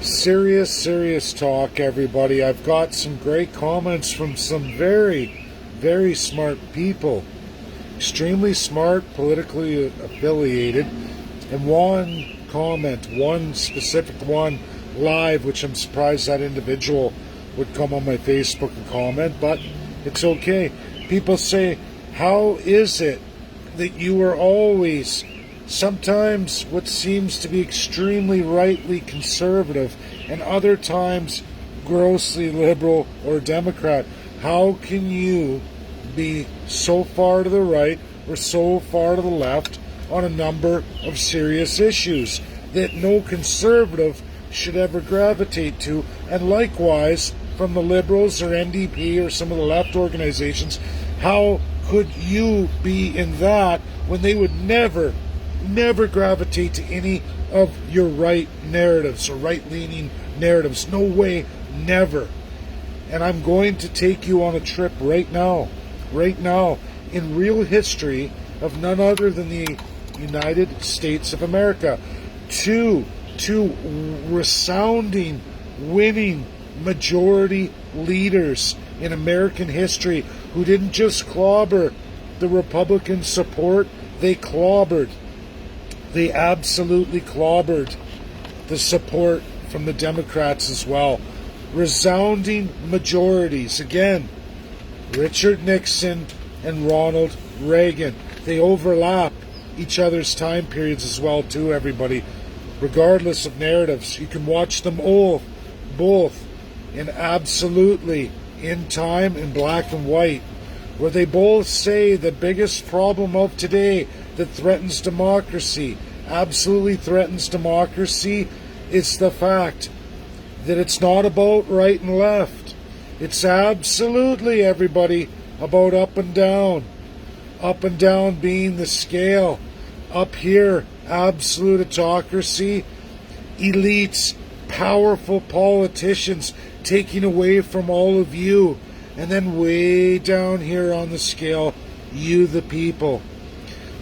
Serious talk, everybody. I've got some great comments from some very smart people. Extremely smart, politically affiliated. And one comment, one specific one live, which I'm surprised that individual would come on my Facebook and comment, but it's okay. People say, how is it that you are always sometimes what seems to be extremely rightly conservative and other times grossly liberal or Democrat? How can you be so far to the right or so far to the left on a number of serious issues that no conservative should ever gravitate to? And likewise, from the Liberals or NDP or some of the left organizations, how could you be in that when they would never gravitate to any of your right narratives or right-leaning narratives? No way, never. And I'm going to take you on a trip right now, in real history of none other than the United States of America. Two resounding, winning majority leaders in American history who didn't just clobber the Republican support, they absolutely clobbered the support from the Democrats as well. Resounding majorities. Again, Richard Nixon and Ronald Reagan. They overlap each other's time periods as well too, everybody. Regardless of narratives, you can watch them all, both in absolutely in time in black and white, where they both say the biggest problem of today that threatens democracy, absolutely threatens democracy, is the fact that it's not about right and left. It's absolutely, everybody, about up and down. Up and down being the scale. Up here, absolute autocracy, elites, powerful politicians taking away from all of you. And then way down here on the scale, you the people.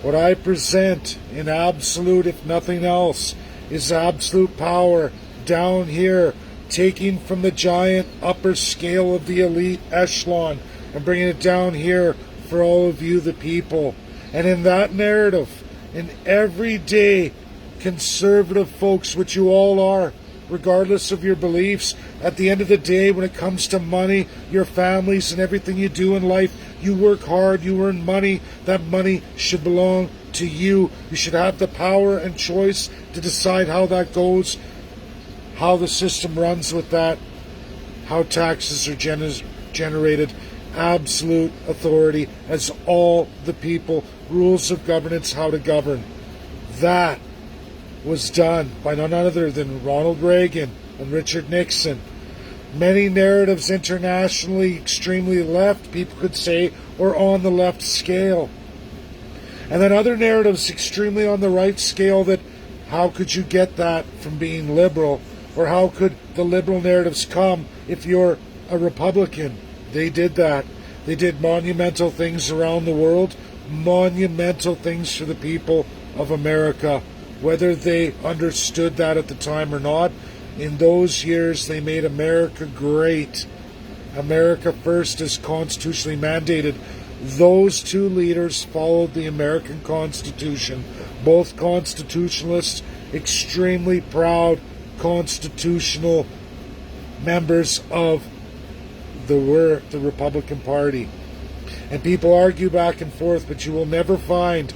What I present in absolute, if nothing else, is absolute power down here, taking from the giant upper scale of the elite echelon and bringing it down here for all of you the people. And in that narrative, in everyday conservative folks, which you all are, regardless of your beliefs, at the end of the day, when it comes to money, your families and everything you do in life, you work hard, you earn money. That money should belong to you. You should have the power and choice to decide how that goes, how the system runs with that, how taxes are generated. Absolute authority as all the people, rules of governance, how to govern. That was done by none other than Ronald Reagan and Richard Nixon. Many narratives internationally extremely left, people could say, or on the left scale. And then other narratives extremely on the right scale that how could you get that from being liberal? Or how could the liberal narratives come if you're a Republican? They did that. They did monumental things around the world, monumental things for the people of America. Whether they understood that at the time or not, in those years they made America great. America first is constitutionally mandated. Those two leaders followed the American Constitution. Both constitutionalists, extremely proud constitutional members of the Republican Party. And people argue back and forth, but you will never find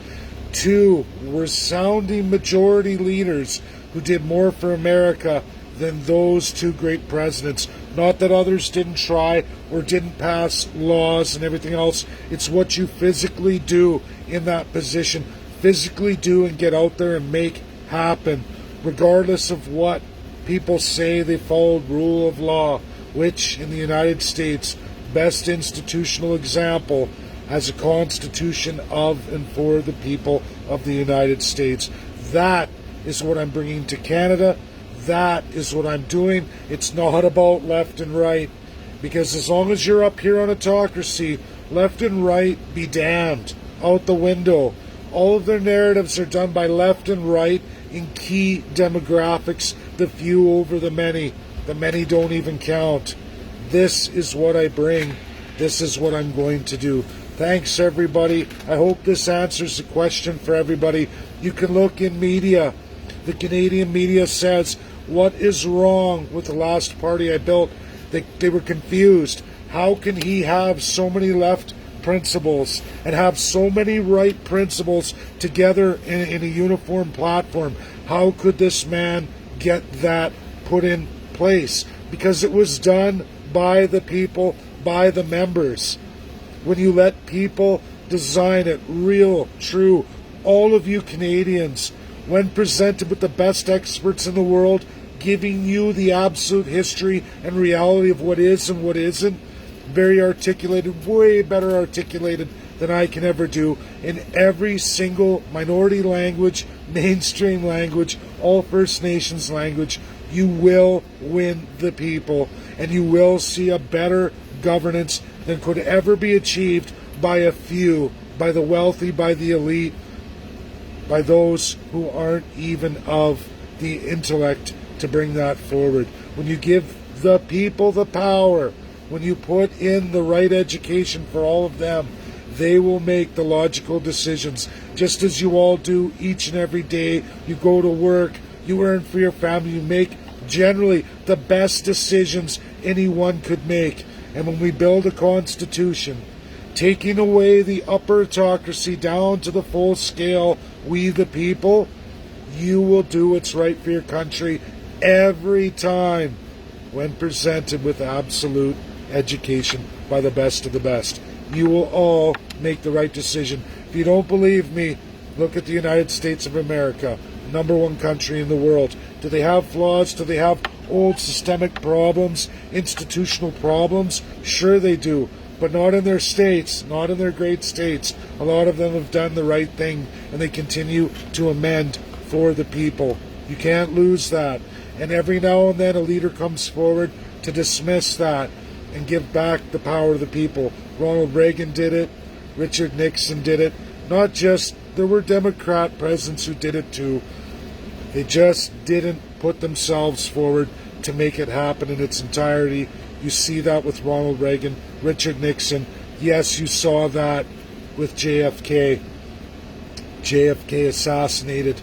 two resounding majority leaders who did more for America than those two great presidents. Not that others didn't try or didn't pass laws and everything else. It's what you physically do in that position. Physically do and get out there and make happen. Regardless of what people say, they followed rule of law, which in the United States, best institutional example, has a constitution of and for the people of the United States. That is what I'm bringing to Canada. That is what I'm doing. It's not about left and right, because as long as you're up here on autocracy, left and right be damned, out the window. All of their narratives are done by left and right in key demographics the few over the many. The many don't even count. This is what I bring. This is what I'm going to do. Thanks, everybody. I hope this answers the question for everybody. You can look in media. The Canadian media says, what is wrong with the last party I built? They were confused. How can he have so many left principles and have so many right principles together in a uniform platform? How could this man get that put in place? Because it was done by the people, by the members. When you let people design it, real, true, all of you Canadians, when presented with the best experts in the world, giving you the absolute history and reality of what is and what isn't, very articulated, way better articulated than I can ever do, in every single minority language, mainstream language, all First Nations language, you will win the people, and you will see a better governance than could ever be achieved by a few, by the wealthy, by the elite, by those who aren't even of the intellect to bring that forward. When you give the people the power, when you put in the right education for all of them, they will make the logical decisions, just as you all do each and every day. You go to work, you earn for your family, you make generally the best decisions anyone could make. And when we build a constitution, taking away the upper autocracy down to the full scale, we the people, you will do what's right for your country every time when presented with absolute education by the best of the best. You will all make the right decision. If you don't believe me, look at the United States of America, #1 country in the world. Do they have flaws? Do they have old systemic problems, institutional problems? Sure they do, but not in their states, not in their great states. A lot of them have done the right thing, and they continue to amend for the people. You can't lose that. And every now and then a leader comes forward to dismiss that and give back the power to the people. Ronald Reagan did it. Richard Nixon did it. Not just, there were Democrat presidents who did it too. They just didn't put themselves forward to make it happen in its entirety. You see that with Ronald Reagan, Richard Nixon. Yes, you saw that with JFK. JFK assassinated,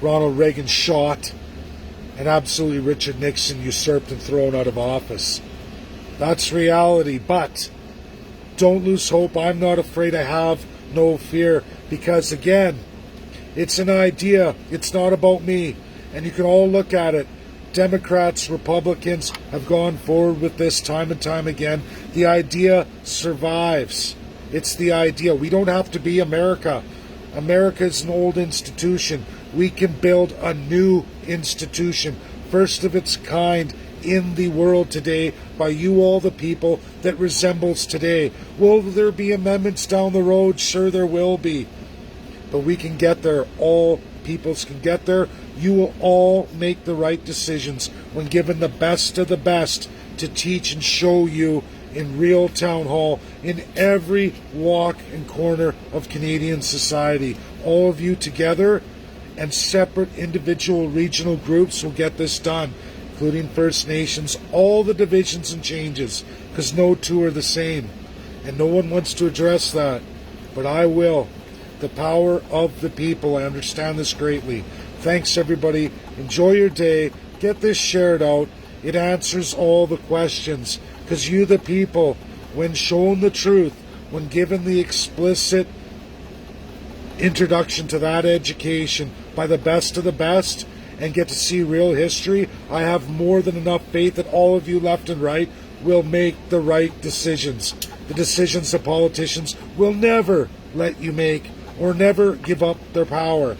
Ronald Reagan shot, and absolutely Richard Nixon usurped and thrown out of office. That's reality, but don't lose hope. I'm not afraid. I have no fear, because again, it's an idea. It's not about me. And you can all look at it. Democrats, Republicans have gone forward with this time and time again. The idea survives. It's the idea. We don't have to be America. America is an old institution. We can build a new institution, first of its kind in the world today, by you all the people, that resembles today. Will there be amendments down the road? Sure there will be. But we can get there. All peoples can get there. You will all make the right decisions when given the best of the best to teach and show you in real town hall, in every walk and corner of Canadian society. All of you together, and separate individual regional groups will get this done, including First Nations, all the divisions and changes, because no two are the same. And no one wants to address that, but I will. The power of the people, I understand this greatly. Thanks, everybody. Enjoy your day. Get this shared out. It answers all the questions, because you, the people, when shown the truth, when given the explicit introduction to that education by the best of the best, and get to see real history, I have more than enough faith that all of you left and right will make the right decisions. The decisions the politicians will never let you make, or never give up their power.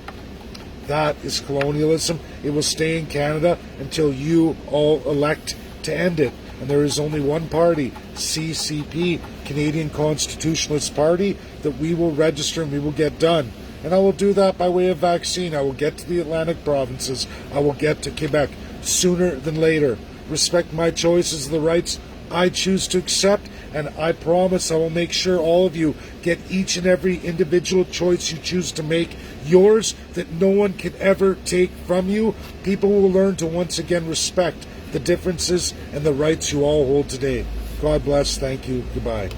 That is colonialism. It will stay in Canada until you all elect to end it. And there is only one party, CCP, Canadian Constitutionalist Party, that we will register and we will get done. And I will do that by way of vaccine. I will get to the Atlantic provinces. I will get to Quebec sooner than later. Respect my choices, the rights I choose to accept, and I promise I will make sure all of you get each and every individual choice you choose to make yours, that no one can ever take from you. People will learn to once again respect the differences and the rights you all hold today. God bless. Thank you. Goodbye.